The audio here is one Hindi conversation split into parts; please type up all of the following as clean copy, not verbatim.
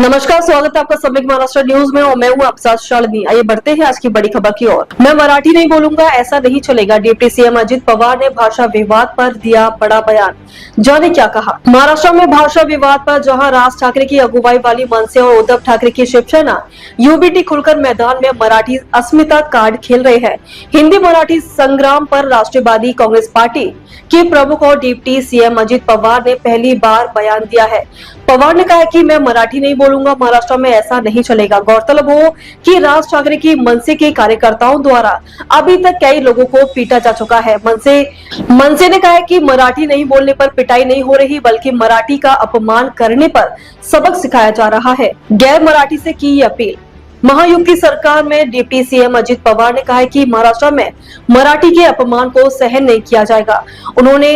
नमस्कार, स्वागत है आपका सम्यक महाराष्ट्र न्यूज में और मैं हूं आपके साथ शालिनी। आइए बढ़ते हैं आज की बड़ी खबर की ओर। मैं मराठी नहीं बोलूंगा, ऐसा नहीं चलेगा। डिप्टी सीएम अजित पवार ने भाषा विवाद पर दिया बड़ा बयान। जाने क्या कहा। महाराष्ट्र में भाषा विवाद पर जहां राज ठाकरे की अगुवाई वाली मनसे और उद्धव ठाकरे की शिवसेना यूबीटी खुलकर मैदान में मराठी अस्मिता कार्ड खेल रहे हैं। हिंदी मराठी संग्राम पर राष्ट्रवादी कांग्रेस पार्टी के प्रमुख और डिप्टी सीएम अजित पवार ने पहली बार बयान दिया है। पवार ने कहा कि मैं मराठी नहीं बोलूंगा, महाराष्ट्र में ऐसा नहीं चलेगा। गौरतलब हो कि राज ठाकरे की मनसे के कार्यकर्ताओं द्वारा अभी तक कई लोगों को पीटा जा चुका है। मनसे ने कहा है कि मराठी नहीं बोलने पर पिटाई नहीं हो रही, बल्कि मराठी का अपमान करने पर सबक सिखाया जा रहा है। गैर मराठी से की ये अपील। महायुग की सरकार में डिप्टी सीएम अजित पवार ने कहा है कि महाराष्ट्र में मराठी के अपमान को सहन नहीं किया जाएगा। उन्होंने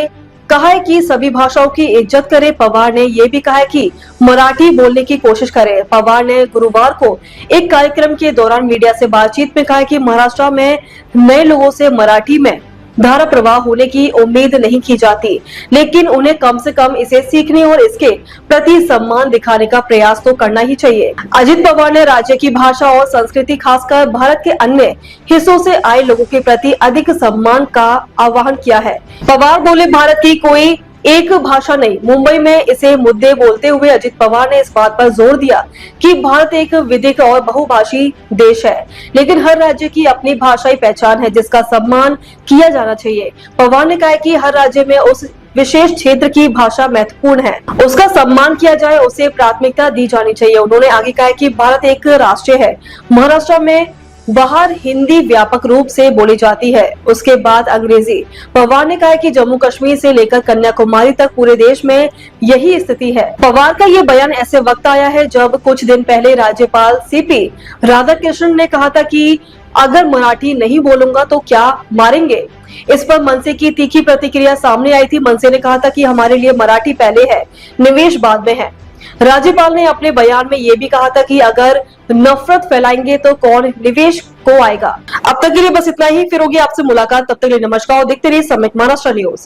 कहा है कि सभी भाषाओं की इज्जत करें। पवार ने यह भी कहा है कि मराठी बोलने की कोशिश करें। पवार ने गुरुवार को एक कार्यक्रम के दौरान मीडिया से बातचीत में कहा है कि महाराष्ट्र में नए लोगों से मराठी में धारा प्रवाह होने की उम्मीद नहीं की जाती, लेकिन उन्हें कम से कम इसे सीखने और इसके प्रति सम्मान दिखाने का प्रयास तो करना ही चाहिए। अजित पवार ने राज्य की भाषा और संस्कृति, खासकर भारत के अन्य हिस्सों से आए लोगों के प्रति अधिक सम्मान का आह्वान किया है। पवार बोले, भारत की कोई एक भाषा नहीं। मुंबई में इसे मुद्दे बोलते हुए अजित पवार ने इस बात पर जोर दिया कि भारत एक विविध और बहुभाषी देश है, लेकिन हर राज्य की अपनी भाषाई पहचान है जिसका सम्मान किया जाना चाहिए। पवार ने कहा कि हर राज्य में उस विशेष क्षेत्र की भाषा महत्वपूर्ण है, उसका सम्मान किया जाए, उसे प्राथमिकता दी जानी चाहिए। उन्होंने आगे कहा कि भारत एक राष्ट्र है। महाराष्ट्र में बाहर हिंदी व्यापक रूप से बोली जाती है, उसके बाद अंग्रेजी। पवार ने कहा कि जम्मू कश्मीर से लेकर कन्याकुमारी तक पूरे देश में यही स्थिति है। पवार का ये बयान ऐसे वक्त आया है जब कुछ दिन पहले राज्यपाल सीपी राधाकृष्णन ने कहा था कि अगर मराठी नहीं बोलूंगा तो क्या मारेंगे। इस पर मनसे की तीखी प्रतिक्रिया सामने आई थी। मनसे ने कहा था कि हमारे लिए मराठी पहले है, निवेश बाद में है। राज्यपाल ने अपने बयान में ये भी कहा था कि अगर नफरत फैलाएंगे तो कौन निवेश को आएगा। अब तक के लिए बस इतना ही। फिर होगी आपसे मुलाकात, तब तक के लिए नमस्कार और देखते रहिए सम्यक महाराष्ट्र न्यूज।